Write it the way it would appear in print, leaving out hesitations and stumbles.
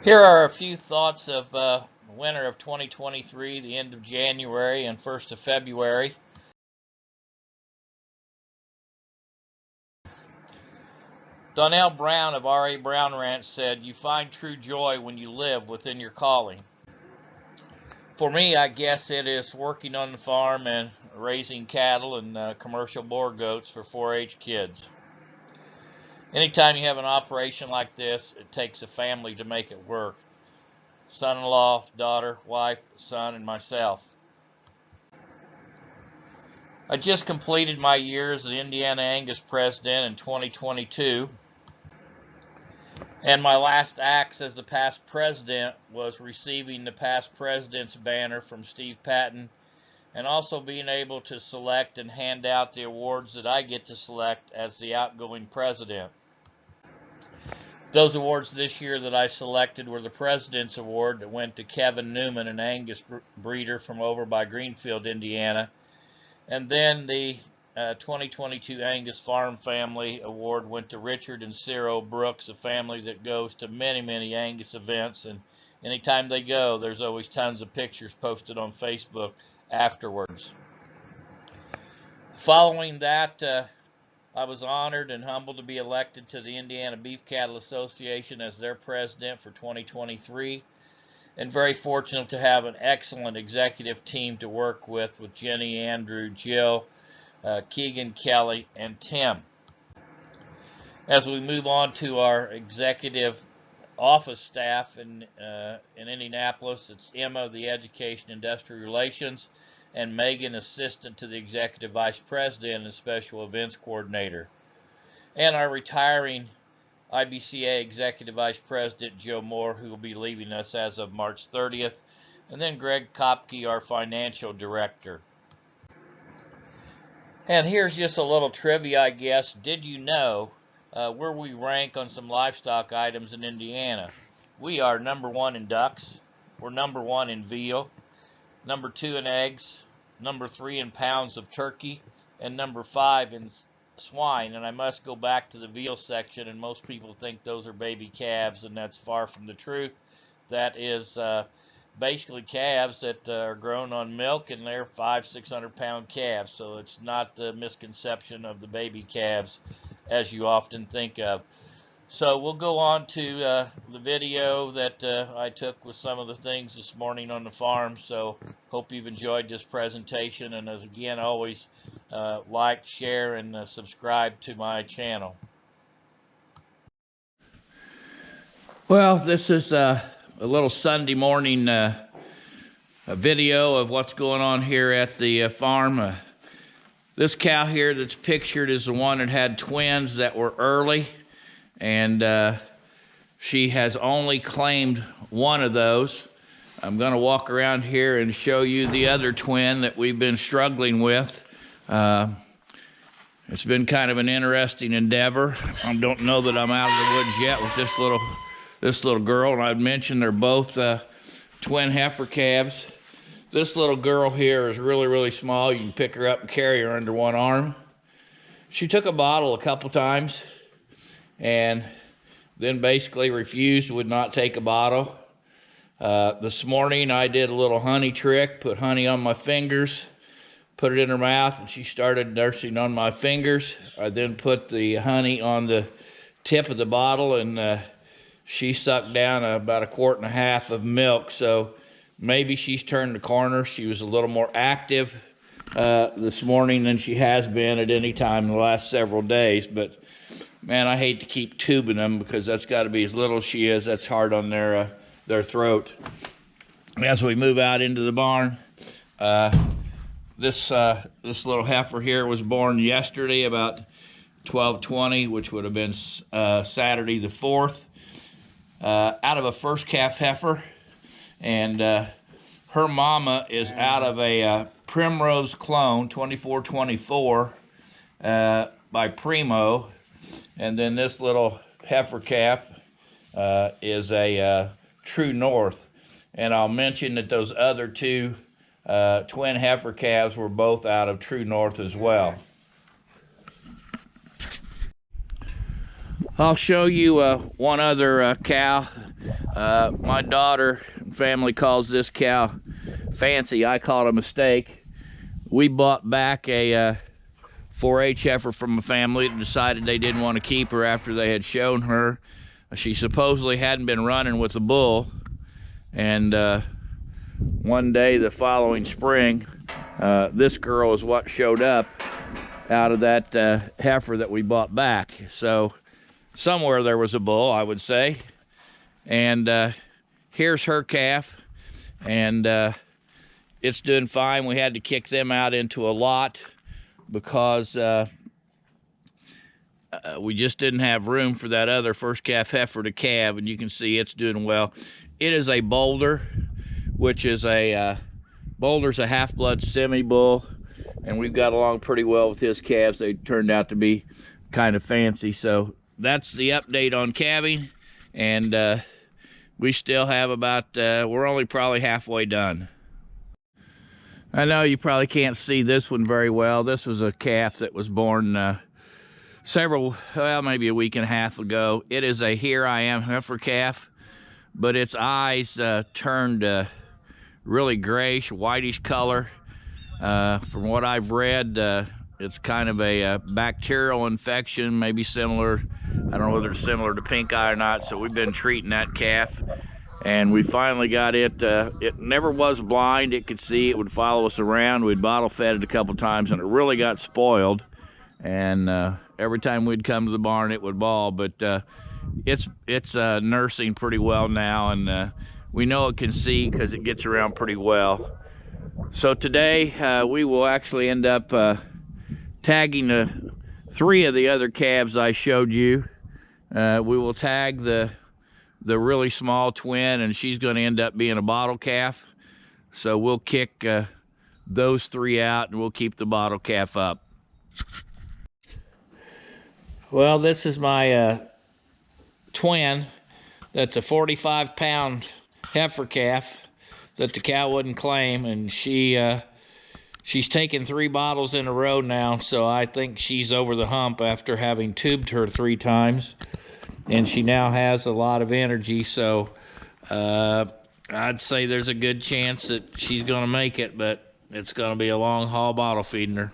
Here are a few thoughts of winter of 2023, the end of January and 1st of February. Donnell Brown of R.A. Brown Ranch said, "You find true joy when you live within your calling." For me, I guess it is working on the farm and raising cattle and commercial boar goats for 4-H kids. Anytime you have an operation like this, it takes a family to make it work. Son-in-law, daughter, wife, son, and myself. I just completed my year as the Indiana Angus president in 2022, and my last acts as the past president was receiving the past president's banner from Steve Patton, and also being able to select and hand out the awards that I get to select as the outgoing president. Those awards this year that I selected were the President's Award that went to Kevin Newman, an Angus breeder from over by Greenfield, Indiana. And then the 2022 Angus Farm Family Award went to Richard and Cyril Brooks, a family that goes to many, many Angus events. And anytime they go, there's always tons of pictures posted on Facebook afterwards. Following that, I was honored and humbled to be elected to the Indiana Beef Cattle Association as their president for 2023, and very fortunate to have an excellent executive team to work with Jenny, Andrew, Jill, Keegan, Kelly, and Tim. As we move on to our executive office staff in Indianapolis, it's Emma, the Education Industrial Relations, and Megan, assistant to the executive vice president and special events coordinator. And our retiring IBCA executive vice president, Joe Moore, who will be leaving us as of March 30th. And then Greg Kopke, our financial director. And here's just a little trivia, I guess. Did you know where we rank on some livestock items in Indiana? We are number 1 in ducks. We're number 1 in veal. Number 2 in eggs, number 3 in pounds of turkey, and number 5 in swine. And I must go back to the veal section, and most people think those are baby calves, and that's far from the truth. That is basically calves that are grown on milk, and they're 500-600 pound calves. So it's not the misconception of the baby calves as you often think of. So we'll go on to the video that I took with some of the things this morning on the farm. So hope you've enjoyed this presentation, and as again always, like, share, and subscribe to my channel. Well, this is a little Sunday morning a video of what's going on here at the farm. This cow here that's pictured is the one that had twins that were early. And she has only claimed one of those. I'm going to walk around here and show you the other twin that we've been struggling with. It's been kind of an interesting endeavor. I don't know that I'm out of the woods yet with this little girl. And I'd mentioned they're both twin heifer calves. This little girl here is really, really small. You can pick her up and carry her under one arm. She took a bottle a couple times, and then basically refused, would not take a bottle. This morning I did a little honey trick, put honey on my fingers, put it in her mouth, and she started nursing on my fingers. I then put the honey on the tip of the bottle, and she sucked down about 1.5 quarts of milk. So maybe she's turned the corner. She was a little more active this morning than she has been at any time in the last several days. But man, I hate to keep tubing them because that's got to be as little as she is. That's hard on their throat. As we move out into the barn, this little heifer here was born yesterday about 12:20, which would have been Saturday the 4th, out of a first calf heifer, and her mama is out of a Primrose clone 2424 by Primo. And then this little heifer calf is a True North. And I'll mention that those other two twin heifer calves were both out of True North as well. I'll show you one other cow. My daughter and family calls this cow Fancy. I call it a mistake. We bought back a 4-H heifer from a family that decided they didn't want to keep her after they had shown her. She supposedly hadn't been running with the bull. And one day the following spring, this girl is what showed up out of that heifer that we bought back. So somewhere there was a bull, I would say. And here's her calf, and it's doing fine. We had to kick them out into a lot because we just didn't have room for that other first calf heifer to calve, and you can see it's doing well. It is a Boulder, which is Boulder's a half-blood semi-bull, and we've got along pretty well with his calves. They turned out to be kind of fancy. So that's the update on calving, and we still have about, we're only probably halfway done. I know you probably can't see this one very well. This was a calf that was born maybe a week and a half ago. It is a Here I Am heifer calf, but its eyes turned really grayish, whitish color. From what I've read, it's kind of a bacterial infection, maybe similar. I don't know whether it's similar to pink eye or not, so we've been treating that calf, and we finally got it. It never was blind. It could see. It would follow us around. We'd bottle fed it a couple times, and it really got spoiled, and every time we'd come to the barn, it would bawl, but it's nursing pretty well now, and we know it can see because it gets around pretty well. So today, we will actually end up tagging 3 of the other calves I showed you. We will tag the really small twin, and she's going to end up being a bottle calf. So we'll kick those 3 out, and we'll keep the bottle calf up. Well, this is my twin. That's a 45-pound heifer calf that the cow wouldn't claim, and she's taken 3 bottles in a row now, so I think she's over the hump after having tubed her 3 times, and she now has a lot of energy. So I'd say there's a good chance that she's going to make it, but it's going to be a long haul bottle feeding her.